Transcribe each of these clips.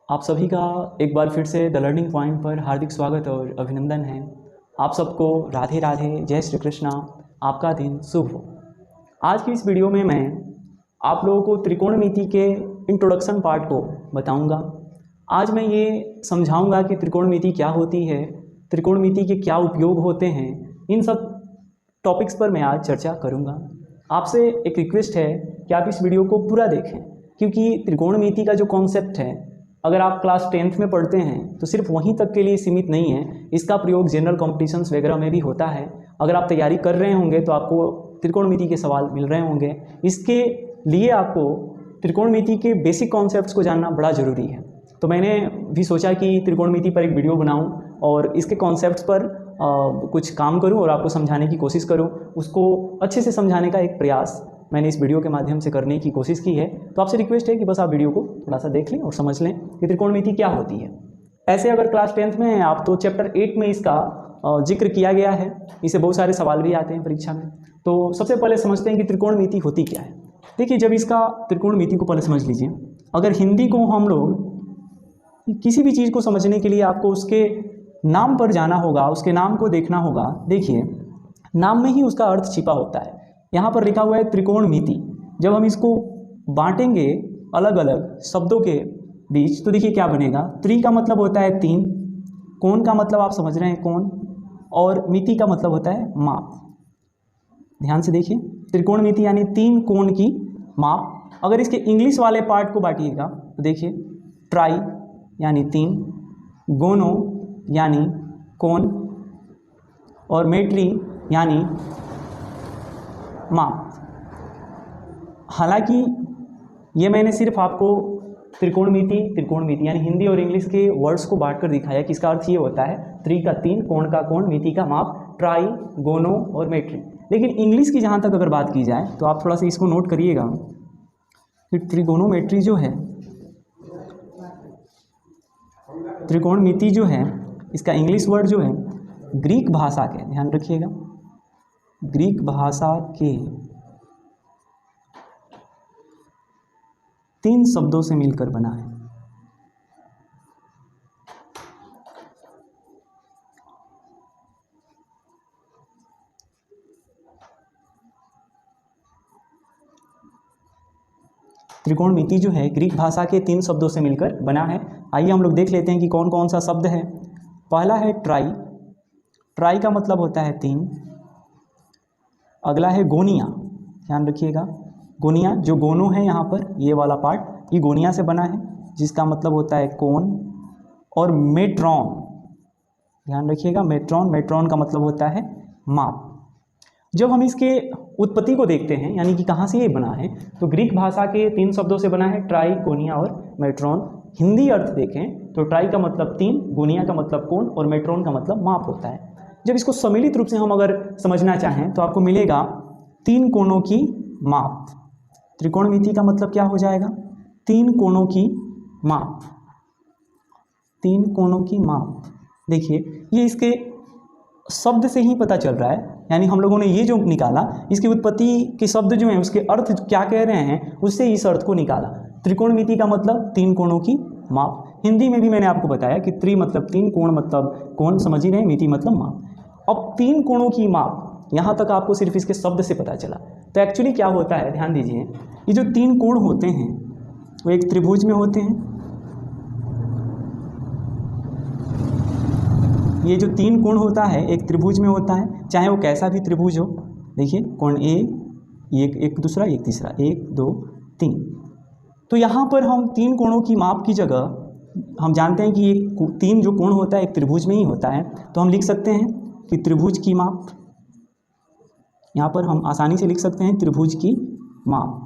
आप सभी का एक बार फिर से द लर्निंग पॉइंट पर हार्दिक स्वागत और अभिनंदन है। आप सबको राधे राधे, जय श्री कृष्णा, आपका दिन शुभ हो। आज की इस वीडियो में मैं आप लोगों को त्रिकोणमिति के इंट्रोडक्शन पार्ट को बताऊंगा। आज मैं ये समझाऊंगा कि त्रिकोणमिति क्या होती है, त्रिकोणमिति के क्या उपयोग होते हैं। इन सब टॉपिक्स पर मैं आज चर्चा करूंगा। आपसे एक रिक्वेस्ट है कि आप इस वीडियो को पूरा देखें, क्योंकि त्रिकोणमिति का जो कॉन्सेप्ट है, अगर आप क्लास 10th में पढ़ते हैं तो सिर्फ वहीं तक के लिए सीमित नहीं है। इसका प्रयोग जनरल कॉम्पिटिशन्स वगैरह में भी होता है। अगर आप तैयारी कर रहे होंगे तो आपको त्रिकोणमिति के सवाल मिल रहे होंगे। इसके लिए आपको त्रिकोणमिति के बेसिक कॉन्सेप्ट्स को जानना बड़ा ज़रूरी है। तो मैंने भी सोचा कि त्रिकोणमिति पर एक वीडियो बनाऊं और इसके कॉन्सेप्ट्स पर कुछ काम करूं और आपको समझाने की कोशिश करूं। उसको अच्छे से समझाने का एक प्रयास मैंने इस वीडियो के माध्यम से करने की कोशिश की है। तो आपसे रिक्वेस्ट है कि बस आप वीडियो को थोड़ा सा देख लें और समझ लें कि त्रिकोणमिति क्या होती है। ऐसे अगर क्लास 10th में हैं आप तो चैप्टर 8 में इसका जिक्र किया गया है। इसे बहुत सारे सवाल भी आते हैं परीक्षा में। तो सबसे पहले समझते हैं कि त्रिकोणमिति होती क्या है। देखिए, जब इसका त्रिकोणमिति को पहले समझ लीजिए। अगर हिंदी को हम लोग किसी भी चीज़ को समझने के लिए आपको उसके नाम पर जाना होगा, उसके नाम को देखना होगा। देखिए, नाम में ही उसका अर्थ छिपा होता है। यहाँ पर लिखा हुआ है त्रिकोणमिति। जब हम इसको बांटेंगे अलग अलग शब्दों के बीच तो देखिए क्या बनेगा। त्रि का मतलब होता है तीन, कोण का मतलब आप समझ रहे हैं कोण, और मिति का मतलब होता है माप। ध्यान से देखिए, त्रिकोणमिति यानी तीन कोण की माप। अगर इसके इंग्लिश वाले पार्ट को बांटिएगा तो देखिए, ट्राई यानी तीन, गोनो यानी कोण, और मेट्री यानी माप। हालांकि ये मैंने सिर्फ आपको त्रिकोणमिति यानी हिंदी और इंग्लिश के वर्ड्स को बांटकर दिखाया कि इसका अर्थ ये होता है त्रि का तीन, कोण का कोण, मिति का माप, ट्राई, गोनो और मेट्री। लेकिन इंग्लिश की जहाँ तक अगर बात की जाए तो आप थोड़ा सा इसको नोट करिएगा कि त्रिगोनोमेट्री जो है, त्रिकोणमिति जो है, इसका इंग्लिश वर्ड जो है ग्रीक भाषा के, ध्यान रखिएगा, ग्रीक भाषा के 3 शब्दों से मिलकर बना है। त्रिकोणमिति जो है ग्रीक भाषा के 3 शब्दों से मिलकर बना है। आइए हम लोग देख लेते हैं कि कौन कौन सा शब्द है। पहला है ट्राई। ट्राई का मतलब होता है तीन। अगला है गोनिया, ध्यान रखिएगा, गोनिया जो गोनो है यहाँ पर ये वाला पार्ट, ये गोनिया से बना है, जिसका मतलब होता है कोण। और मेट्रॉन, ध्यान रखिएगा, मेट्रॉन, मेट्रॉन का मतलब होता है माप। जब हम इसके उत्पत्ति को देखते हैं, यानी कि कहाँ से ये बना है, तो ग्रीक भाषा के 3 शब्दों से बना है, ट्राई, गोनिया और मेट्रॉन। हिंदी अर्थ देखें तो ट्राई का मतलब तीन, गोनिया का मतलब कोण और मेट्रॉन का मतलब माप होता है। जब इसको सम्मिलित रूप से हम अगर समझना चाहें तो आपको मिलेगा तीन कोणों की माप। त्रिकोणमिति का मतलब क्या हो जाएगा? तीन कोणों की माप, तीन कोणों की माप। देखिए, ये इसके शब्द से ही पता चल रहा है, यानी हम लोगों ने ये जो निकाला, इसकी उत्पत्ति के शब्द जो हैं उसके अर्थ क्या कह रहे हैं, उससे इस अर्थ को निकाला। त्रिकोणमिति का मतलब तीन कोणों की माप। हिंदी में भी मैंने आपको बताया कि त्रि मतलब तीन, कोण मतलब कोण, समझ ही रहे, मिति मतलब माप। अब तीन कोणों की माप, यहाँ तक आपको सिर्फ इसके शब्द से पता चला। तो एक्चुअली क्या होता है, ध्यान दीजिए, ये जो तीन कोण होते हैं वो एक त्रिभुज में होते हैं। ये जो तीन कोण होता है एक त्रिभुज में होता है, चाहे वो कैसा भी त्रिभुज हो। देखिए, कोण ए, एक दूसरा, एक तीसरा, 1 2 3। तो यहाँ पर हम तीन कोणों की माप की जगह हम जानते हैं कि ये तीन जो कोण होता है एक त्रिभुज में ही होता है, तो हम लिख सकते हैं कि त्रिभुज की माप। यहाँ पर हम आसानी से लिख सकते हैं त्रिभुज की माप।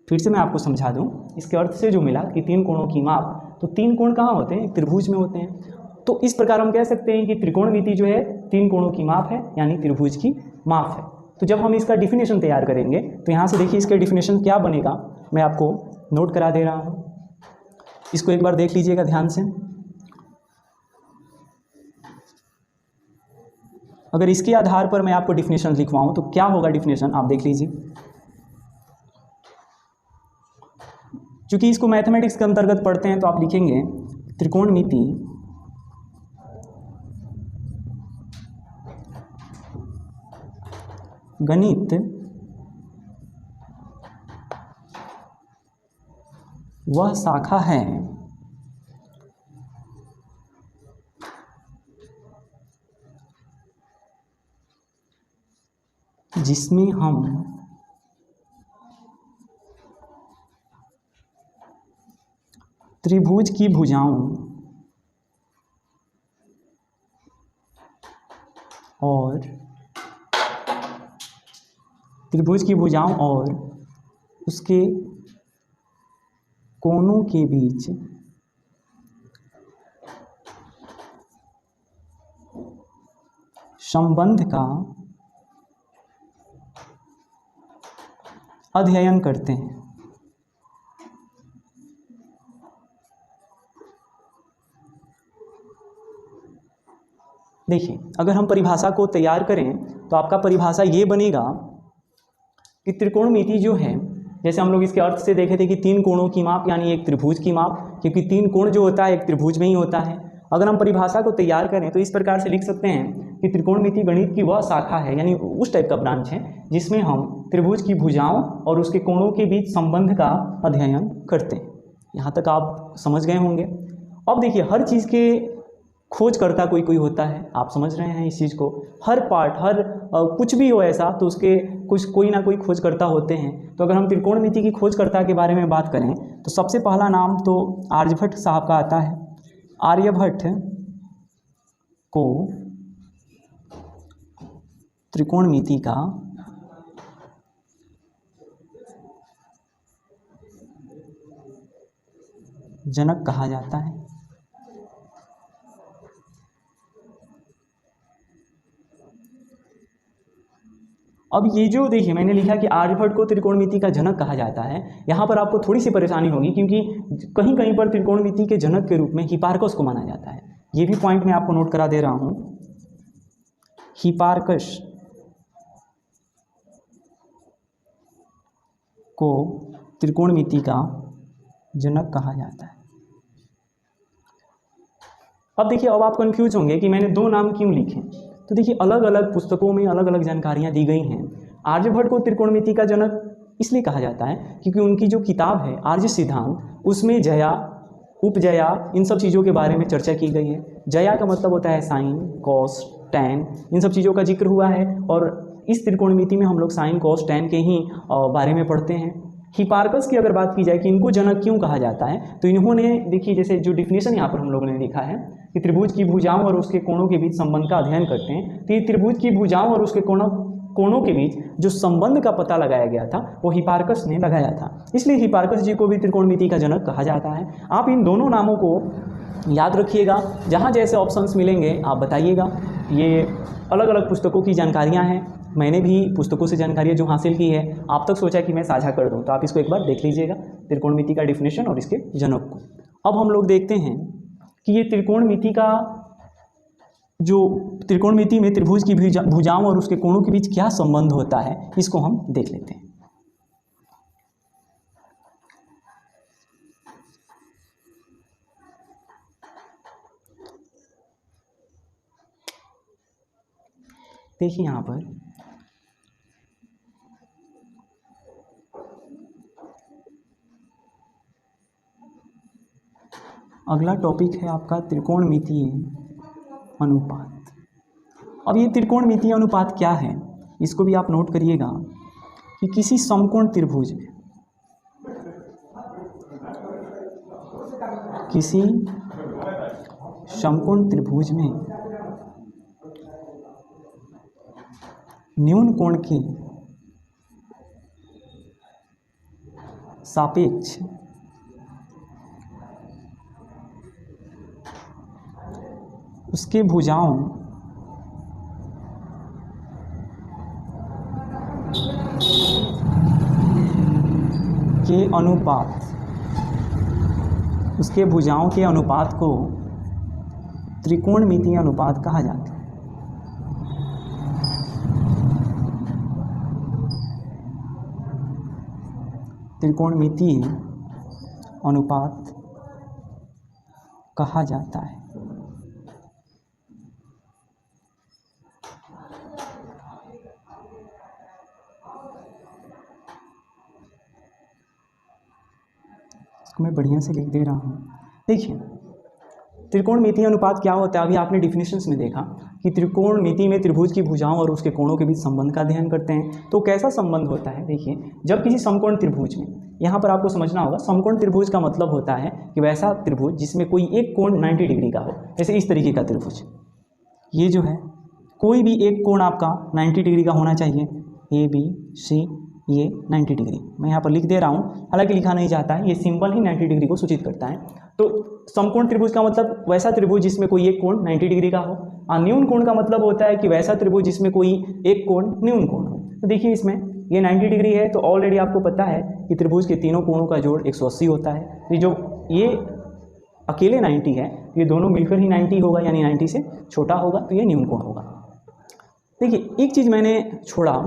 फिर से मैं आपको समझा दूँ, इसके अर्थ से जो मिला कि तीन कोणों की माप, तो तीन कोण कहाँ होते हैं? एक त्रिभुज में होते हैं। तो इस प्रकार हम कह सकते हैं कि त्रिकोणमिति जो है तीन कोणों की माप है, यानी त्रिभुज की माप है। तो जब हम इसका डिफिनेशन तैयार करेंगे तो यहाँ से देखिए इसका डिफिनेशन क्या बनेगा, मैं आपको नोट करा दे रहा हूँ। इसको एक बार देख लीजिएगा ध्यान से। अगर इसके आधार पर मैं आपको डिफिनेशन लिखवाऊँ तो क्या होगा डिफिनेशन, आप देख लीजिए। चूँकि इसको मैथमेटिक्स के अंतर्गत पढ़ते हैं तो आप लिखेंगे त्रिकोणमिति गणित वह शाखा है जिसमें हम त्रिभुज की भुजाओं और उसके कोनों के बीच संबंध का अध्ययन करते हैं। देखिए, अगर हम परिभाषा को तैयार करें तो आपका परिभाषा ये बनेगा कि त्रिकोणमिति जो है, जैसे हम लोग इसके अर्थ से देखे थे कि तीन कोणों की माप यानी एक त्रिभुज की माप, क्योंकि तीन कोण जो होता है एक त्रिभुज में ही होता है। अगर हम परिभाषा को तैयार करें तो इस प्रकार से लिख सकते हैं कि त्रिकोणमिति गणित की वह शाखा है, यानी उस टाइप का ब्रांच है जिसमें हम त्रिभुज की भुजाओं और उसके कोणों के बीच संबंध का अध्ययन करते हैं। यहाँ तक आप समझ गए होंगे। अब देखिए, हर चीज़ के खोजकर्ता कोई कोई होता है, आप समझ रहे हैं इस चीज़ को। हर पार्ट, हर कुछ भी हो ऐसा तो उसके कुछ कोई ना कोई खोजकर्ता होते हैं। तो अगर हम त्रिकोणमिति की खोजकर्ता के बारे में बात करें तो सबसे पहला नाम तो आर्यभट्ट साहब का आता है। आर्यभट्ट को त्रिकोणमिति का जनक कहा जाता है। अब ये जो देखिए मैंने लिखा कि आर्यभट्ट को त्रिकोणमिति का जनक कहा जाता है, यहाँ पर आपको थोड़ी सी परेशानी होगी क्योंकि कहीं कहीं पर त्रिकोणमिति के जनक के रूप में हिपार्कस को माना जाता है। ये भी पॉइंट मैं आपको नोट करा दे रहा हूँ। हिपार्कस को त्रिकोणमिति का जनक कहा जाता है। अब देखिए, अब आप कंफ्यूज होंगे कि मैंने दो नाम क्यों लिखे। तो देखिए, अलग अलग पुस्तकों में अलग अलग जानकारियाँ दी गई हैं। आर्यभट्ट को त्रिकोणमिति का जनक इसलिए कहा जाता है क्योंकि उनकी जो किताब है आर्य सिद्धांत, उसमें जया, उपजया, इन सब चीज़ों के बारे में चर्चा की गई है। जया का मतलब होता है साइन, कॉस, टैन, इन सब चीज़ों का जिक्र हुआ है और इस त्रिकोणमिति में हम लोग साइन, कॉस, टैन के ही बारे में पढ़ते हैं। हिपार्कस की अगर बात की जाए कि इनको जनक क्यों कहा जाता है, तो इन्होंने देखिए जैसे जो डिफिनेशन यहाँ पर हम लोगों ने लिखा है कि त्रिभुज की भुजाओं और उसके कोणों के बीच संबंध का अध्ययन करते हैं। तो ये त्रिभुज की भुजाओं और उसके कोणों के बीच जो संबंध का पता लगाया गया था वो हिपार्कस ने लगाया था, इसलिए हिपार्कस जी को भी त्रिकोणमिति का जनक कहा जाता है। आप इन दोनों नामों को याद रखिएगा, जहाँ जैसे ऑप्शंस मिलेंगे आप बताइएगा। ये अलग अलग पुस्तकों की जानकारियाँ हैं, मैंने भी पुस्तकों से जानकारियाँ जो हासिल की है आप तक सोचा कि मैं साझा कर दूं, तो आप इसको एक बार देख लीजिएगा, त्रिकोणमिति का डिफिनेशन और इसके जनक को। अब हम लोग देखते हैं कि ये त्रिकोणमिति का जो त्रिकोणमिति में त्रिभुज की भुजाओं और उसके कोणों के बीच क्या संबंध होता है, इसको हम देख लेते हैं। देखिए यहाँ पर अगला टॉपिक है आपका त्रिकोणमितीय अनुपात। अब ये त्रिकोणमितीय अनुपात क्या है, इसको भी आप नोट करिएगा कि किसी समकोण त्रिभुज में न्यून कोण के सापेक्ष उसके भुजाओं के अनुपात को त्रिकोणमितीय अनुपात कहा जाता है। त्रिकोणमितीय अनुपात कहा जाता है। इसको मैं बढ़िया से लिख दे रहा हूँ। देखिए त्रिकोणमितीय अनुपात क्या होता है, अभी आपने डिफिनेशंस में देखा कि त्रिकोणमिति में त्रिभुज की भुजाओं और उसके कोणों के बीच संबंध का अध्ययन करते हैं। तो कैसा संबंध होता है, देखिए जब किसी समकोण त्रिभुज में, यहाँ पर आपको समझना होगा समकोण त्रिभुज का मतलब होता है कि वैसा त्रिभुज जिसमें कोई एक कोण 90 डिग्री का हो। जैसे इस तरीके का त्रिभुज, ये जो है कोई भी एक कोण आपका 90 डिग्री का होना चाहिए, ए बी सी, ये 90 डिग्री मैं यहाँ पर लिख दे रहा हूँ, हालांकि लिखा नहीं जाता है, ये सिंपल ही 90 डिग्री को सूचित करता है। तो समकोण त्रिभुज का मतलब वैसा त्रिभुज जिसमें कोई एक कोण 90 डिग्री का हो। न्यून कोण का मतलब होता है कि वैसा त्रिभुज जिसमें कोई एक कोण न्यून कोण हो। तो देखिए इसमें ये 90 डिग्री है, तो ऑलरेडी आपको पता है कि त्रिभुज के तीनों कोणों का जोड़ 180 होता है। ये अकेले 90 है, ये दोनों मिलकर ही 90 होगा, यानी 90 से छोटा होगा, तो ये न्यून कोण होगा। देखिए एक चीज़ मैंने छोड़ा,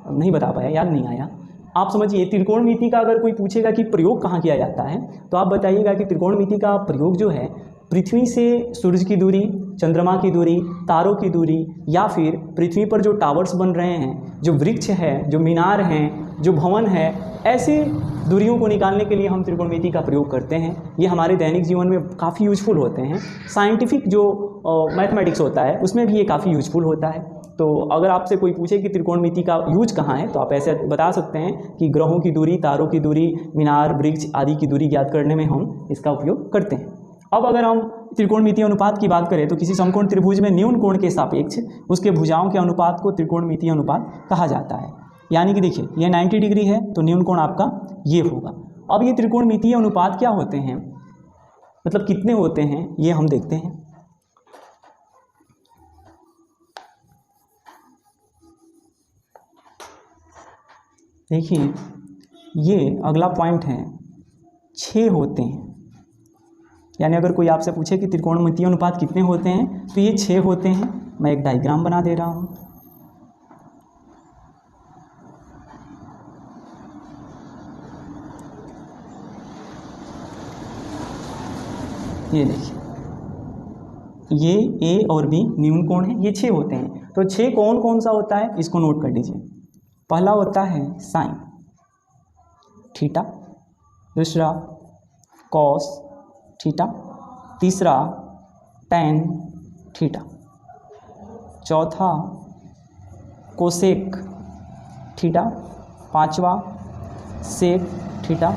नहीं बता पाया, याद नहीं आया। आप समझिए त्रिकोणमिति का अगर कोई पूछेगा कि प्रयोग कहाँ किया जाता है, तो आप बताइएगा कि त्रिकोणमिति का प्रयोग जो है पृथ्वी से सूरज की दूरी, चंद्रमा की दूरी, तारों की दूरी, या फिर पृथ्वी पर जो टावर्स बन रहे हैं, जो वृक्ष है, जो मीनार हैं, जो भवन है, ऐसे दूरियों को निकालने के लिए हम त्रिकोणमिति का प्रयोग करते हैं। ये हमारे दैनिक जीवन में काफ़ी यूजफुल होते हैं। साइंटिफिक जो मैथमेटिक्स होता है उसमें भी ये काफ़ी यूजफुल होता है। तो अगर आपसे कोई पूछे कि त्रिकोणमिति का यूज कहाँ है, तो आप ऐसे बता सकते हैं कि ग्रहों की दूरी, तारों की दूरी, मीनार, वृक्ष आदि की दूरी ज्ञात करने में हम इसका उपयोग करते हैं। अब अगर हम त्रिकोणमितीय अनुपात की बात करें तो किसी समकोण त्रिभुज में न्यून कोण के सापेक्ष उसके भुजाओं के अनुपात को त्रिकोणमितीय अनुपात कहा जाता है। यानी कि देखिए ये 90 डिग्री है, तो न्यून कोण आपका ये होगा। अब ये त्रिकोणमितीय अनुपात क्या होते हैं, मतलब कितने होते हैं, ये हम देखते हैं। देखिए ये अगला पॉइंट है, 6 होते हैं। यानी अगर कोई आपसे पूछे कि त्रिकोणमितीय अनुपात कितने होते हैं, तो ये 6 होते हैं। मैं एक डायग्राम बना दे रहा हूँ। ये देखिए, ये ए और बी न्यून कोण है, ये 6 होते हैं। तो 6 कौन कौन सा होता है, इसको नोट कर लीजिए। पहला होता है साइन थीटा, दूसरा कॉस थीटा, तीसरा टैन थीटा, चौथा कोसेक थीटा, पांचवा सेक थीटा,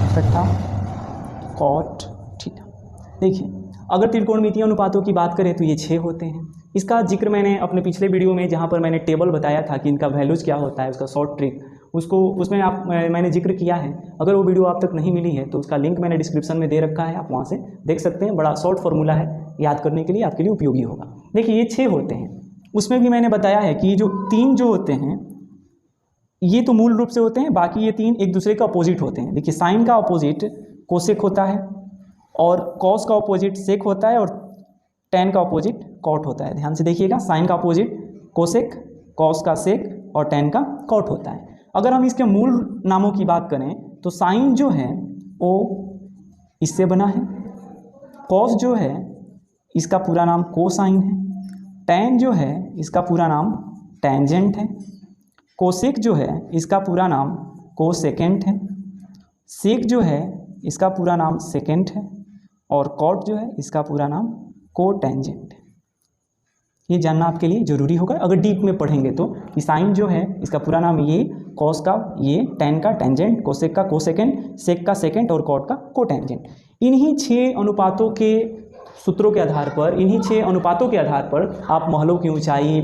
छठा कॉट थीटा। देखिए अगर त्रिकोणमितीय अनुपातों की बात करें तो ये 6 होते हैं। इसका जिक्र मैंने अपने पिछले वीडियो में, जहाँ पर मैंने टेबल बताया था कि इनका वैल्यूज़ क्या होता है, उसका शॉर्ट ट्रिक, उसमें मैंने जिक्र किया है। अगर वो वीडियो आप तक नहीं मिली है तो उसका लिंक मैंने डिस्क्रिप्शन में दे रखा है, आप वहाँ से देख सकते हैं। बड़ा शॉर्ट फार्मूला है, याद करने के लिए आपके लिए उपयोगी होगा। देखिए ये 6 होते हैं। उसमें भी मैंने बताया है कि जो 3 जो होते हैं ये तो मूल रूप से होते हैं, बाकी ये 3 एक दूसरे का अपोजिट होते हैं। देखिए साइन का अपोजिट कोसेक होता है, और कॉस का अपोजिट सेक होता है, और टैन का अपोजिट कॉट होता है। ध्यान से देखिएगा, साइन का अपोजिट कोसेक, कॉस का सेक और टैन का कॉट होता है। अगर हम इसके मूल नामों की बात करें तो साइन जो है वो इससे बना है, कॉस जो है इसका पूरा नाम कोसाइन है, टैन जो है इसका पूरा नाम टैंजेंट है, कोसेक जो है इसका पूरा नाम कोसेकेंट है, सेक जो है इसका पूरा नाम सेकेंट है, और कॉट जो है इसका पूरा नाम कोटेंजेंट है। ये जानना आपके लिए ज़रूरी होगा अगर डीप में पढ़ेंगे तो, कि साइन जो है इसका पूरा नाम ये, कॉस का ये, टैन का टेंजेंट, कोसेक का कोसेकेंट, सेक का सेकेंट और कॉट का कोटेंजेंट। इन्हीं 6 अनुपातों के सूत्रों के आधार पर, इन्हीं 6 अनुपातों के आधार पर आप महलों की ऊंचाई,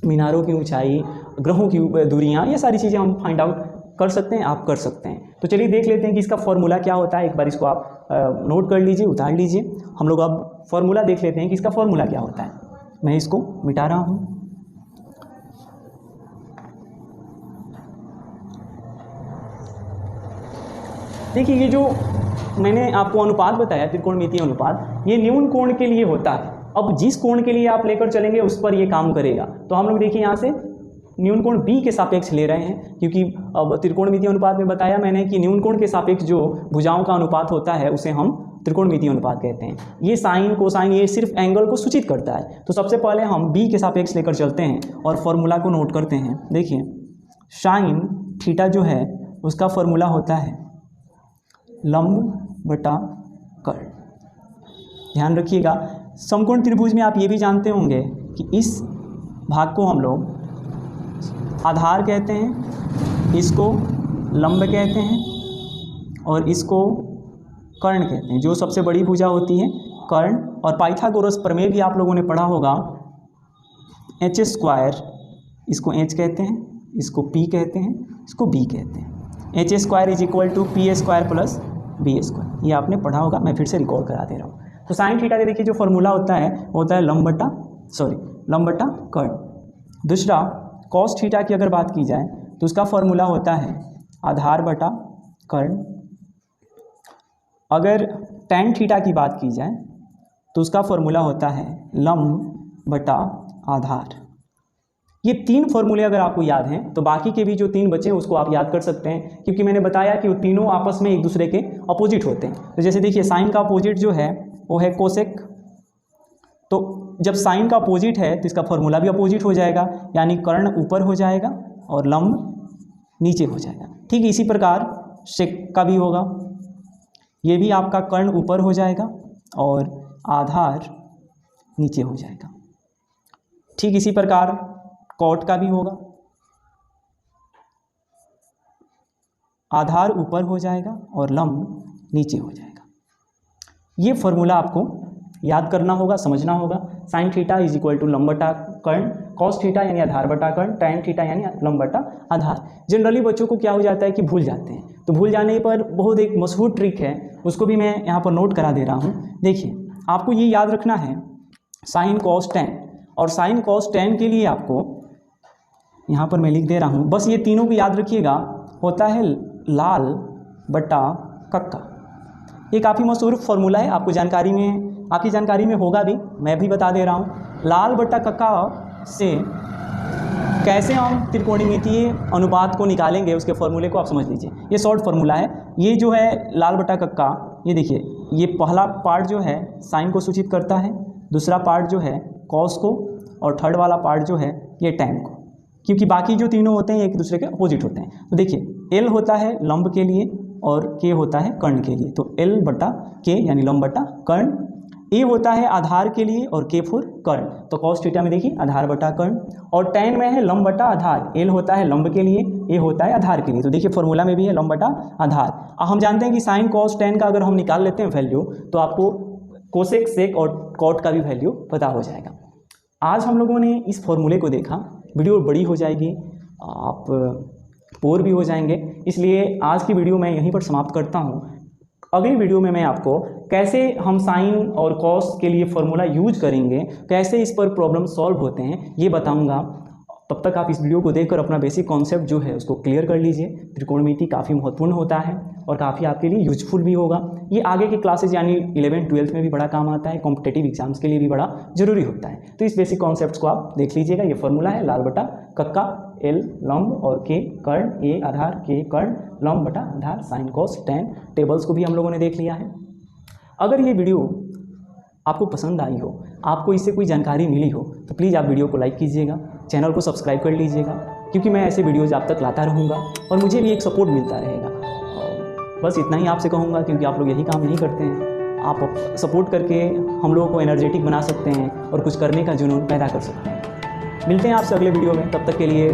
मीनारों की ऊंचाई, ग्रहों की दूरियां, ये सारी चीज़ें हम फाइंड आउट कर सकते हैं, आप कर सकते हैं। तो चलिए देख लेते हैं कि इसका फॉर्मूला क्या होता है। एक बार इसको आप नोट कर लीजिए, उतार लीजिए। हम लोग अब फॉर्मूला देख लेते हैं कि इसका फॉर्मूला क्या होता है। मैं इसको मिटा रहा हूँ। देखिए ये जो मैंने आपको अनुपात बताया, त्रिकोणमितीय अनुपात, ये न्यून कोण के लिए होता है। अब जिस कोण के लिए आप लेकर चलेंगे उस पर ये काम करेगा। तो हम लोग देखिए यहाँ से न्यून कोण बी के सापेक्ष ले रहे हैं, क्योंकि अब त्रिकोणमितीय अनुपात में बताया मैंने कि न्यून कोण के सापेक्ष जो भुजाओं का अनुपात होता है उसे हम त्रिकोणमितीय अनुपात कहते हैं। ये साइन कोसाइन ये सिर्फ एंगल को सूचित करता है। तो सबसे पहले हम बी के सापेक्ष लेकर चलते हैं और फॉर्मूला को नोट करते हैं। देखिए साइन थीटा जो है उसका फॉर्मूला होता है लंब बटा कर्ण। ध्यान रखिएगा, समकोण त्रिभुज में आप ये भी जानते होंगे कि इस भाग को हम लोग आधार कहते हैं, इसको लंब कहते हैं और इसको कर्ण कहते हैं। जो सबसे बड़ी भुजा होती है कर्ण, और पाइथागोरस प्रमेय भी आप लोगों ने पढ़ा होगा, एच स्क्वायर, इसको एच कहते हैं, इसको पी कहते हैं, इसको बी कहते हैं। H square is equal to P square plus B square, ये आपने पढ़ा होगा, मैं फिर से रिकॉल करा दे रहा हूँ। तो साइन थीटा के देखिए जो फॉर्मूला होता है वो होता है लंब बटा कर्ण। दूसरा कॉस थीटा की अगर बात की जाए तो उसका फॉर्मूला होता है आधार बटा कर्ण। अगर टैन थीटा की बात की जाए तो उसका फॉर्मूला होता है लंब बटा आधार। ये तीन फॉर्मूले अगर आपको याद हैं तो बाकी के भी जो तीन बचे हैं उसको आप याद कर सकते हैं, क्योंकि मैंने बताया कि वो तीनों आपस में एक दूसरे के अपोजिट होते हैं। तो जैसे देखिए साइन का अपोजिट जो है वो है कोसेक, तो जब साइन का अपोजिट है तो इसका फॉर्मूला भी अपोजिट हो जाएगा, यानी कर्ण ऊपर हो जाएगा और लंब नीचे हो जाएगा। ठीक इसी प्रकार सेक का भी होगा, ये भी आपका कर्ण ऊपर हो जाएगा और आधार नीचे हो जाएगा। ठीक इसी प्रकार कॉट का भी होगा, आधार ऊपर हो जाएगा और लंब नीचे हो जाएगा। ये फॉर्मूला आपको याद करना होगा, समझना होगा। Sine theta is equal to लंब बटा कर्ण, कॉस थीटा यानी आधार बटा कर्ण, टैन थीटा यानी लंब बटा आधार। जनरली बच्चों को क्या हो जाता है कि भूल जाते हैं, तो भूल जाने पर बहुत एक मशहूर ट्रिक है, उसको भी मैं यहाँ पर नोट करा दे रहा हूँ। देखिए आपको ये याद रखना है साइन कॉस टैन, और साइन कॉस टैन के लिए आपको यहाँ पर मैं लिख दे रहा हूँ, बस ये तीनों को याद रखिएगा, होता है लाल बटा कक्का। ये काफ़ी मशहूर फॉर्मूला है, आपकी जानकारी में होगा भी, मैं भी बता दे रहा हूँ। लाल बटा कक्का से कैसे हम त्रिकोणमितीय अनुपात को निकालेंगे उसके फॉर्मूले को आप समझ लीजिए। ये शॉर्ट फॉर्मूला है। ये जो है लाल बटा कक्का, ये देखिए ये पहला पार्ट जो है साइन को सूचित करता है, दूसरा पार्ट जो है कॉस को, और थर्ड वाला पार्ट जो है ये टैन को, क्योंकि बाकी जो तीनों होते हैं एक दूसरे के अपोजिट होते हैं। तो देखिए एल होता है लंब के लिए और के होता है कर्ण के लिए, तो एल बटा के यानी लंब बटा कर्ण। ए होता है आधार के लिए और के फॉर कर्ण, तो कॉस थीटा में देखिए आधार बटा कर्ण, और टैन में है लंब बटा आधार। एल होता है लंब के लिए, ए होता है आधार के लिए, तो देखिए फॉर्मूला में भी है लंब बटा आधार। हम जानते हैं कि साइन कॉस टैन का अगर हम निकाल लेते हैं वैल्यू, तो आपको कोसेक सेक और कॉट का भी वैल्यू पता हो जाएगा। आज हम लोगों ने इस फॉर्मूले को देखा, वीडियो बड़ी हो जाएगी, आप बोर भी हो जाएंगे, इसलिए आज की वीडियो मैं यहीं पर समाप्त करता हूँ। अगली वीडियो में मैं आपको कैसे हम साइन और कॉस के लिए फॉर्मूला यूज करेंगे, कैसे इस पर प्रॉब्लम सॉल्व होते हैं, ये बताऊंगा। तब तक आप इस वीडियो को देखकर अपना बेसिक कॉन्सेप्ट जो है उसको क्लियर कर लीजिए। त्रिकोणमिति काफ़ी महत्वपूर्ण होता है और काफ़ी आपके लिए यूजफुल भी होगा। ये आगे की क्लासेज यानी 11th 12th में भी बड़ा काम आता है, कॉम्पिटेटिव एग्जाम्स के लिए भी बड़ा जरूरी होता है। तो इस बेसिक कॉन्सेप्ट्स को आप देख लीजिएगा। ये फॉर्मूला है लाल बटा कक्का, एल लंब और के कर्ण, ए आधार, के कर्ण, लंब बटा आधार, साइन कॉस टैन। टेबल्स को भी हम लोगों ने देख लिया है। अगर ये वीडियो आपको पसंद आई हो, आपको इससे कोई जानकारी मिली हो, तो प्लीज़ आप वीडियो को लाइक कीजिएगा, चैनल को सब्सक्राइब कर लीजिएगा, क्योंकि मैं ऐसे वीडियोज़ आप तक लाता रहूँगा और मुझे भी एक सपोर्ट मिलता रहेगा। और बस इतना ही आपसे कहूँगा, क्योंकि आप लोग यही काम नहीं करते हैं। आप सपोर्ट करके हम लोगों को एनर्जेटिक बना सकते हैं और कुछ करने का जुनून पैदा कर सकते हैं। मिलते हैं आपसे अगले वीडियो में, तब तक के लिए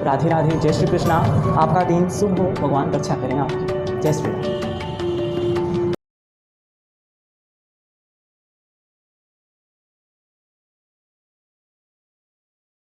राधे राधे, जय श्री कृष्णा। आपका दिन शुभ हो, भगवान रक्षा करें आपकी। जय श्री राम।